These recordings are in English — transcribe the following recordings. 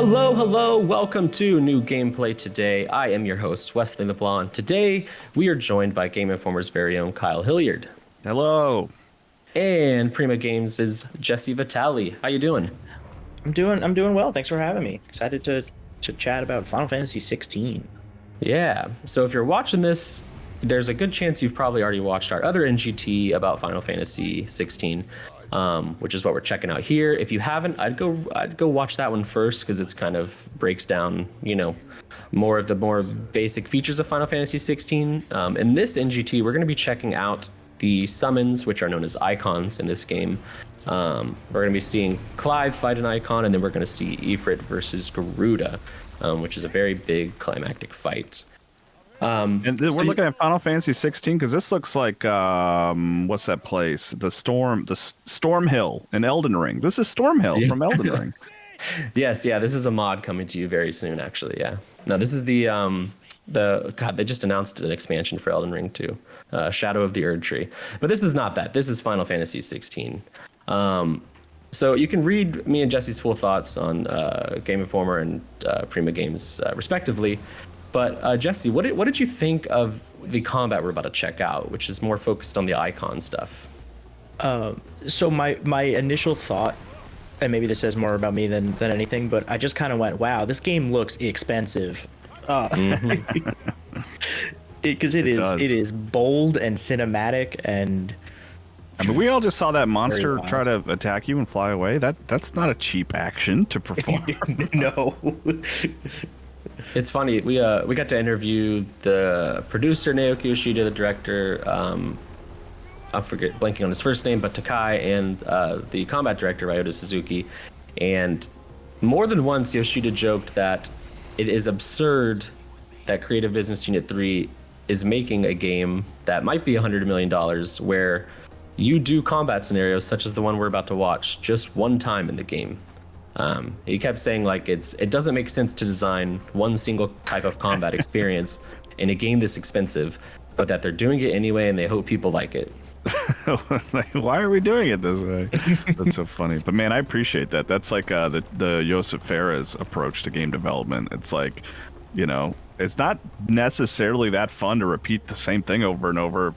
Hello, welcome to New Gameplay Today. I am your host, Wesley LeBlanc. Today, we are joined by Game Informer's very own Kyle Hilliard. Hello. And Prima Games' Jesse Vitelli. How you doing? I'm doing well. Thanks for having me. Excited to chat about Final Fantasy XVI. Yeah, so if you're watching this, there's a good chance you've probably already watched our other NGT about Final Fantasy XVI. Which is what we're checking out here. If you haven't, I'd go watch that one first because it's kind of breaks down, more of the more basic features of Final Fantasy XVI. In this NGT, we're going to be checking out the summons, which are known as Eikons in this game. We're going to be seeing Clive fight an Eikon, and then we're going to see Ifrit versus Garuda, which is a very big climactic fight. We're looking at Final Fantasy 16 because this looks like what's that place? The Storm Hill in Elden Ring. This is Storm Hill from Elden Ring. Yes, yeah, this is a mod coming to you very soon, actually. Yeah, no, this is the God. They just announced an expansion for Elden Ring too, Shadow of the Erdtree. But this is not that. This is Final Fantasy 16. So you can read me and Jesse's full thoughts on Game Informer and Prima Games, respectively. But Jesse, what did you think of the combat we're about to check out, which is more focused on the icon stuff? So my initial thought, and maybe this says more about me than anything, but I just kind of went, wow, this game looks expensive. Because it is bold and cinematic, and I mean, we all just saw that monster try to attack you and fly away. That's not a cheap action to perform. No. It's funny. We got to interview the producer Naoki Yoshida, the director. I forget blanking on his first name, but Takai, and the combat director Ryota Suzuki. And more than once, Yoshida joked that it is absurd that Creative Business Unit 3 is making a game that might be $100 million, where you do combat scenarios such as the one we're about to watch just one time in the game. He kept saying it doesn't make sense to design one single type of combat experience in a game this expensive, but that they're doing it anyway and they hope people like it. Why are we doing it this way? That's so funny. But man, I appreciate that. That's like the Josef Fares approach to game development. It's like, it's not necessarily that fun to repeat the same thing over and over,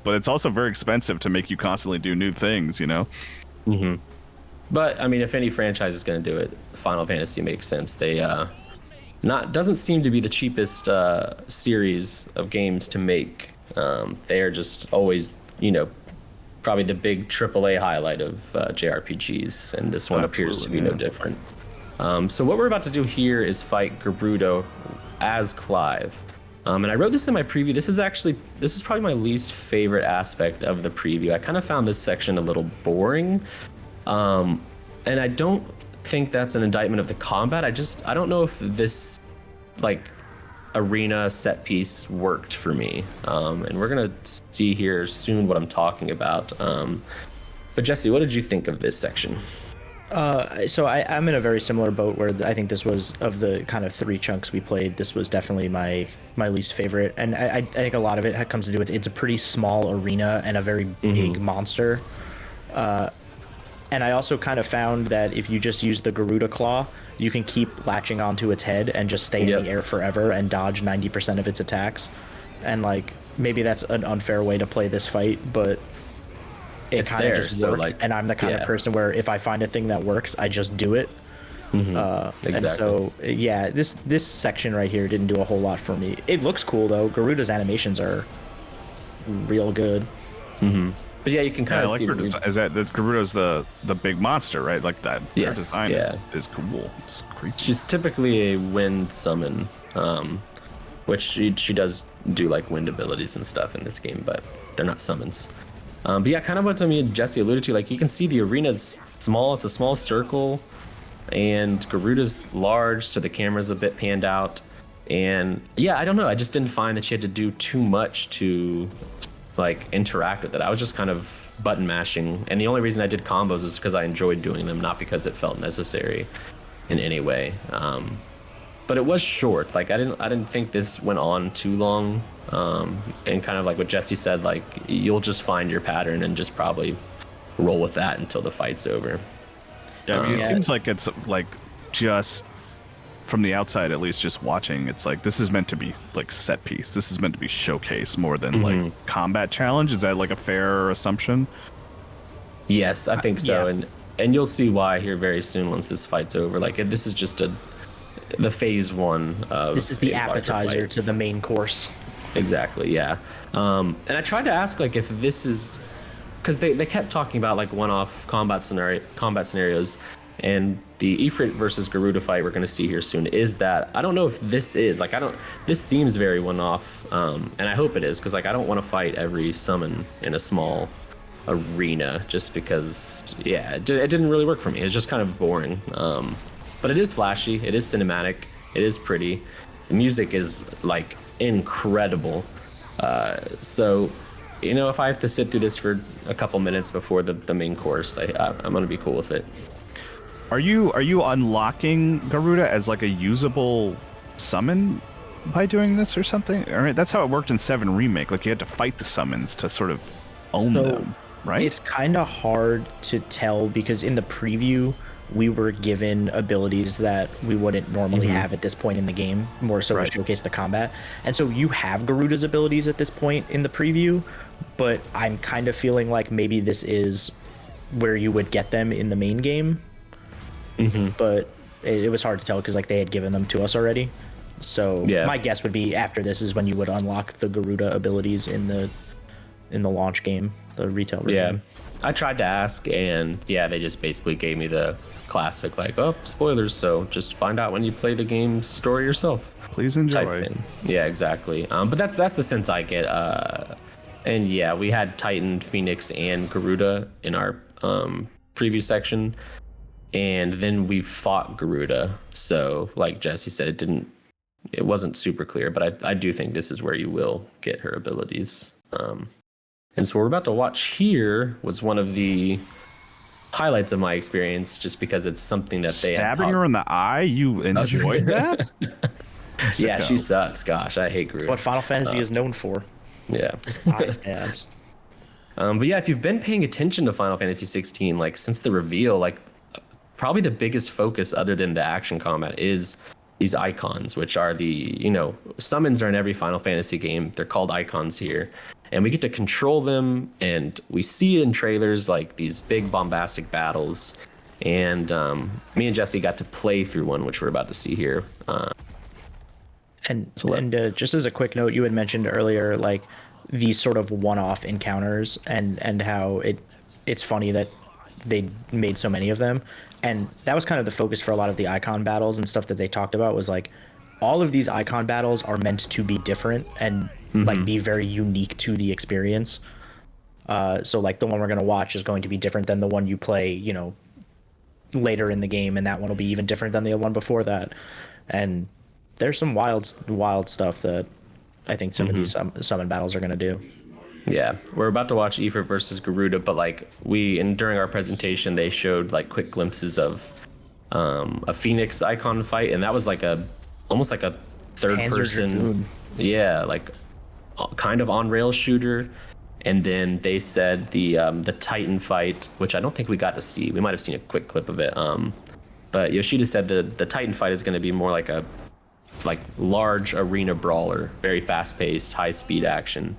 but it's also very expensive to make you constantly do new things, Mm-hmm. But I mean, if any franchise is going to do it, Final Fantasy makes sense. They doesn't seem to be the cheapest series of games to make. They are just always, probably the big AAA highlight of JRPGs, and this one appears to be no different. So what we're about to do here is fight Garuda as Clive. And I wrote this in my preview. This is probably my least favorite aspect of the preview. I kind of found this section a little boring. And I don't think that's an indictment of the combat. I don't know if this arena set piece worked for me. And we're gonna see here soon what I'm talking about. But Jesse, what did you think of this section? So I'm in a very similar boat where I think this was, of the kind of three chunks we played, this was definitely my least favorite. And I think a lot of it comes to do with it's a pretty small arena and a very big monster. And I also kind of found that if you just use the Garuda Claw, you can keep latching onto its head and just stay in the air forever and dodge 90% of its attacks. And maybe that's an unfair way to play this fight, but it kind of just worked. And I'm the kind of person where if I find a thing that works, I just do it. Exactly. And so, this section right here didn't do a whole lot for me. It looks cool though. Garuda's animations are real good. Mm-hmm. But yeah, you can kind of see. That's Garuda's the big monster, right? Like that. Yes, design is cool. It's creepy. She's typically a wind summon, which she does do wind abilities and stuff in this game, but they're not summons. But yeah, kind of what me and Jesse alluded to. You can see the arena's small. It's a small circle, and Garuda's large, so the camera's a bit panned out. And yeah, I don't know. I just didn't find that she had to do too much to interact with it. I was just kind of button mashing, and the only reason I did combos is because I enjoyed doing them, not because it felt necessary in any way. But it was short. I didn't think this went on too long. And kind of what Jesse said, you'll just find your pattern and just probably roll with that until the fight's over. Yeah, I mean, it seems like it's just from the outside, at least just watching, it's like this is meant to be like set piece. This is meant to be showcase more than like combat challenge. Is that like a fair assumption? Yes, I think so, Yeah. and you'll see why here very soon once this fight's over. Like this is just the phase one of This is the a larger appetizer fight. to the main course. Exactly, yeah. And I tried to ask like if this is because they kept talking about like one-off combat scenarios, and the Ifrit versus Garuda fight we're going to see here soon is that. I don't know if this is like this seems very one-off, and I hope it is because like I don't want to fight every summon in a small arena just because it didn't really work for me. It's just kind of boring. But it is flashy, it is cinematic, it is pretty. The music is like incredible. So you know, if I have to sit through this for a couple minutes before the main course, I'm gonna be cool with it. Are you unlocking Garuda as like a usable summon by doing this or something? All right, that's how it worked in 7 Remake. Like you had to fight the summons to sort of own them, right? It's kind of hard to tell because in the preview we were given abilities that we wouldn't normally have at this point in the game, more so Right. to showcase the combat. And so you have Garuda's abilities at this point in the preview, but I'm kind of feeling like maybe this is where you would get them in the main game. But it was hard to tell because like they had given them to us already. So Yeah. my guess would be after this is when you would unlock the Garuda abilities in the launch game, the retail version. Yeah, I tried to ask, and they just basically gave me the classic like, oh, spoilers. So just find out when you play the game's story yourself. Please Type enjoy. thing. Yeah, exactly. But that's the sense I get. And yeah, we had Titan, Phoenix, and Garuda in our preview section, and then we fought Garuda. So like Jesse said, it wasn't super clear, but I do think this is where you will get her abilities. And so what we're about to watch here was one of the highlights of my experience, just because it's something that they Stabbing her in the eye? You enjoyed that? Yeah, Sicko. she sucks. Gosh, I hate Garuda. What Final Fantasy is known for. Yeah. Eye stabs. But yeah, if you've been paying attention to Final Fantasy XVI, like since the reveal, like probably the biggest focus other than the action combat is these icons, which are summons are in every Final Fantasy game. They're called icons here. And we get to control them, and we see in trailers like these big bombastic battles. And me and Jesse got to play through one, which we're about to see here. And just as a quick note, you had mentioned earlier like these sort of one-off encounters and how it's funny that they made so many of them. And that was kind of the focus for a lot of the icon battles and stuff that they talked about, was like all of these icon battles are meant to be different and like be very unique to the experience. So like the one we're going to watch is going to be different than the one you play, later in the game, and that one will be even different than the one before that. And there's some wild stuff that I think some of these summon battles are going to do. Yeah, we're about to watch Ifrit versus Garuda, but like during our presentation, they showed like quick glimpses of a Phoenix icon fight, and that was like almost like a third Panzer person, Dragoon. yeah, like kind of on rail shooter. And then they said the Titan fight, which I don't think we got to see. We might have seen a quick clip of it. But Yoshida said the Titan fight is going to be more like a large arena brawler, very fast paced, high speed action.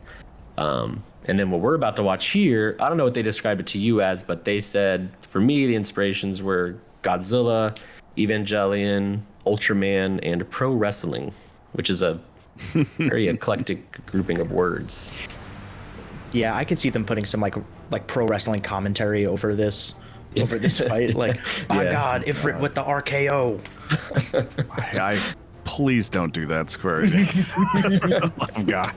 And then what we're about to watch here, I don't know what they described it to you as, but they said for me the inspirations were Godzilla, Evangelion, Ultraman, and pro wrestling, which is a very eclectic grouping of words. Yeah, I could see them putting some like pro wrestling commentary over this fight. Like, by Yeah. God, Ifrit with the RKO. Please don't do that, Square Enix. Oh God.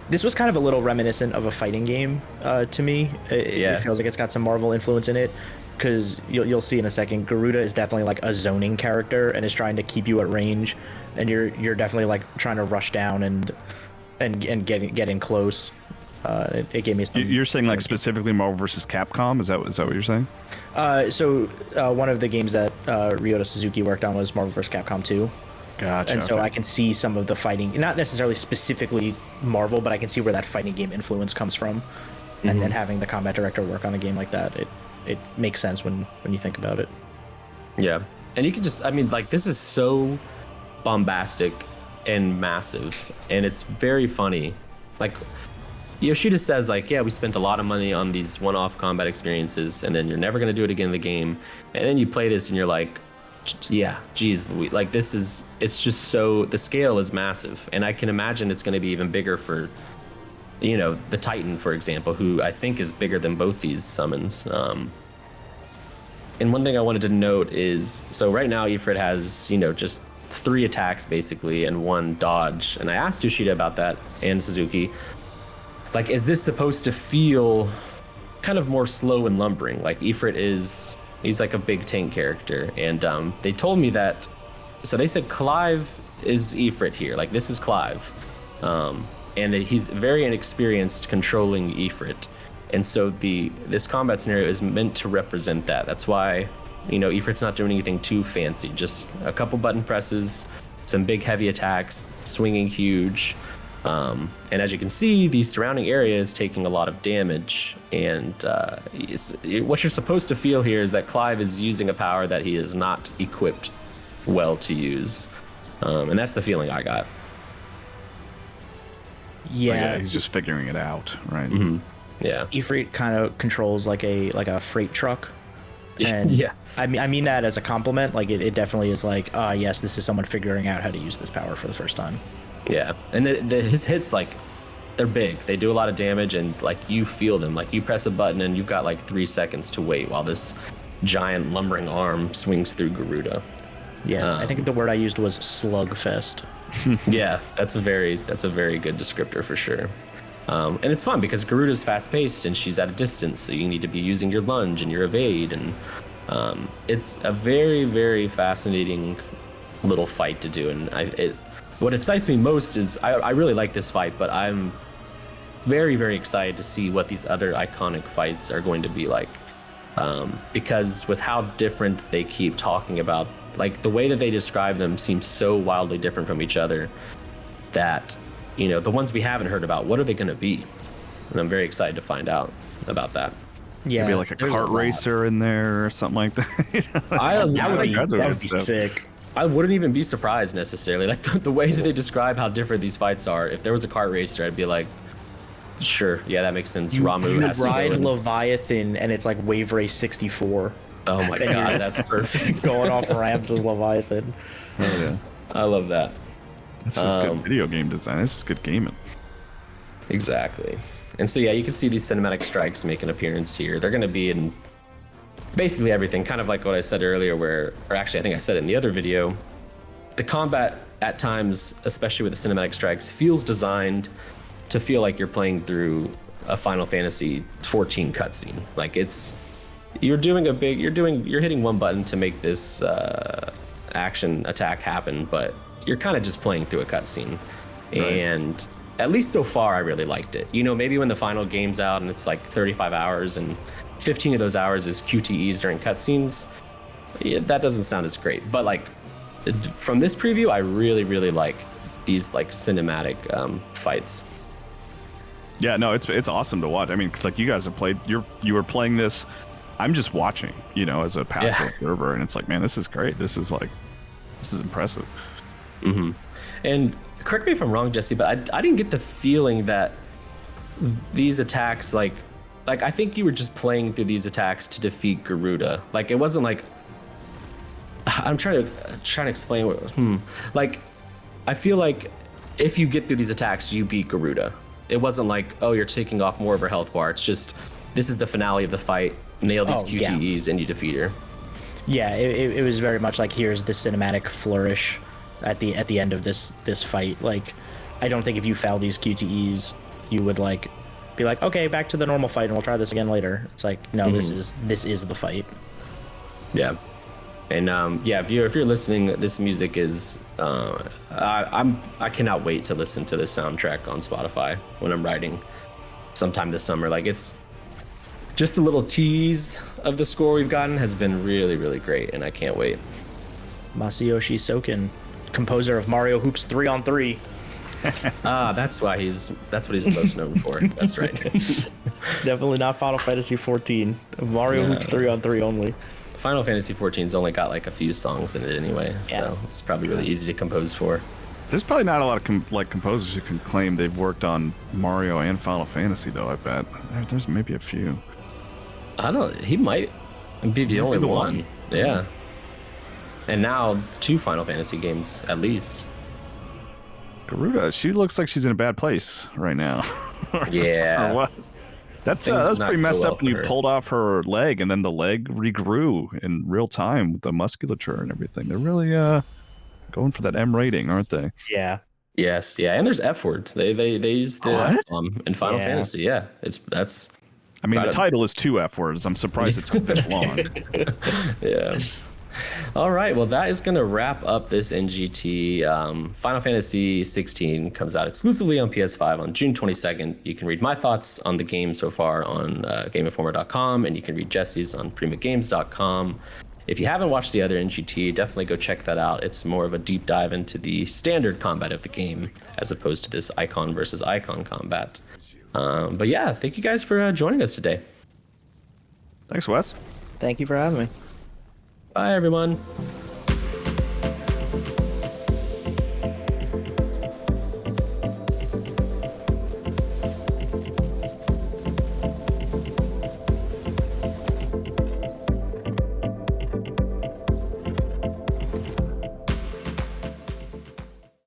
This was kind of a little reminiscent of a fighting game to me. It feels like it's got some Marvel influence in it, because you'll see in a second, Garuda is definitely like a zoning character and is trying to keep you at range, and you're definitely like trying to rush down and get in close. It gave me some. You're saying like specifically Marvel vs. Capcom? Is that what you're saying? So one of the games that Ryota Suzuki worked on was Marvel vs. Capcom 2. Gotcha. And so okay. I can see some of the fighting, not necessarily specifically Marvel, but I can see where that fighting game influence comes from. And then having the combat director work on a game like that, it makes sense when you think about it. Yeah. and you can just, I mean, like, this is so bombastic and massive, and it's very funny. Like, Yoshida says, like, yeah, we spent a lot of money on these one-off combat experiences, and then you're never going to do it again in the game. And then you play this and you're like, yeah, geez, like, this is, it's just so, the scale is massive. And I can imagine it's going to be even bigger for, you know, the Titan, for example, who I think is bigger than both these summons. And one thing I wanted to note is, so right now Ifrit has, you know, just 3 attacks basically and 1 dodge. And I asked Yoshida about that and Suzuki, like, is this supposed to feel kind of more slow and lumbering? Like, Ifrit he's like a big tank character. And they told me that, so they said Clive is Ifrit here. Like, this is Clive. And that he's very inexperienced controlling Ifrit. And so this combat scenario is meant to represent that. That's why, you know, Ifrit's not doing anything too fancy. Just a couple button presses, some big heavy attacks, swinging huge. And as you can see, the surrounding area is taking a lot of damage. And what you're supposed to feel here is that Clive is using a power that he is not equipped well to use. And that's the feeling I got. Yeah, he's just figuring it out, right? Mm-hmm. Yeah, Ifrit kind of controls like a freight truck, and yeah, I mean that as a compliment. Like, it definitely is like, yes, this is someone figuring out how to use this power for the first time. Yeah, and his hits, like, they're big. They do a lot of damage, and like, you feel them. Like, you press a button and you've got like 3 seconds to wait while this giant lumbering arm swings through Garuda. Yeah, I think the word I used was slugfest. Yeah, that's a very good descriptor for sure. And it's fun because Garuda's fast-paced and she's at a distance, so you need to be using your lunge and your evade, and it's a very, very fascinating little fight to do. And what excites me most is I really like this fight, but I'm very, very excited to see what these other iconic fights are going to be like, because with how different they keep talking about, like, the way that they describe them seems so wildly different from each other that, you know, the ones we haven't heard about, what are they going to be? And I'm very excited to find out about that. Yeah, maybe like a kart racer in there or something like that. That would be sick. I wouldn't even be surprised necessarily. Like, the way that they describe how different these fights are, if there was a kart racer, I'd be like, sure, yeah, that makes sense. Ramu you has ride to go Leviathan, and it's like Wave Race 64. Oh my god, that's perfect. Going off ramps as Leviathan. Oh yeah, I love that. This is good video game design. This is good gaming. Exactly. And so, yeah, you can see these cinematic strikes make an appearance here. They're going to be in basically everything, kind of like what I said earlier, or actually I think I said it in the other video, the combat at times, especially with the cinematic strikes, feels designed to feel like you're playing through a Final Fantasy XIV cutscene. Like, you're hitting one button to make this action attack happen, but you're kind of just playing through a cutscene. Right. And at least so far, I really liked it. You know, maybe when the final game's out and it's like 35 hours and 15 of those hours is QTEs during cutscenes, yeah, that doesn't sound as great. But like, from this preview, I really, really like these like cinematic fights. Yeah, no, it's awesome to watch. I mean, because like, you guys have played, you were playing this. I'm just watching, you know, as a passive observer, and it's like, man, this is great. This is impressive. Mm-hmm. And correct me if I'm wrong, Jesse, but I didn't get the feeling that these attacks, like I think you were just playing through these attacks to defeat Garuda. Like, it wasn't like, I'm trying to explain what, like, I feel like if you get through these attacks, you beat Garuda. It wasn't like, oh, you're taking off more of her health bar. It's just, this is the finale of the fight. Nail these QTEs and you defeat her. Yeah, it was very much like, here's the cinematic flourish at the end of this fight. Like, I don't think if you foul these QTEs, you would like be like, okay, back to the normal fight and we'll try this again later. It's like, no, this is the fight. Yeah. And if you're listening, this music is I cannot wait to listen to this soundtrack on Spotify when I'm writing sometime this summer. Like, it's just the little tease of the score we've gotten has been really, really great, and I can't wait. Masayoshi Soken, composer of Mario Hoops 3-on-3. That's what he's most known for. That's right. Definitely not Final Fantasy 14. Mario Hoops 3-on-3 only. Final Fantasy XIV's only got like a few songs in it anyway, so it's probably really easy to compose for. There's probably not a lot of composers who can claim they've worked on Mario and Final Fantasy, though. I bet there's maybe a few. I don't. He might be the only one. Yeah. And now 2 Final Fantasy games at least. Garuda, she looks like she's in a bad place right now. Yeah. Or what? That's pretty messed up when you pulled off her leg and then the leg regrew in real time with the musculature and everything. They're really going for that M rating, aren't they? Yeah. Yes, yeah, and there's F words. They use the F-bomb in Final Fantasy. Yeah, that's. I mean, the title is 2 F words. I'm surprised it took this long. Yeah. All right, well, that is going to wrap up this NGT. Final Fantasy XVI comes out exclusively on PS5 on June 22nd. You can read my thoughts on the game so far on GameInformer.com, and you can read Jesse's on PrimaGames.com. If you haven't watched the other NGT, definitely go check that out. It's more of a deep dive into the standard combat of the game, as opposed to this Eikon versus Eikon combat. But yeah, thank you guys for joining us today. Thanks, Wes. Thank you for having me. Bye, everyone.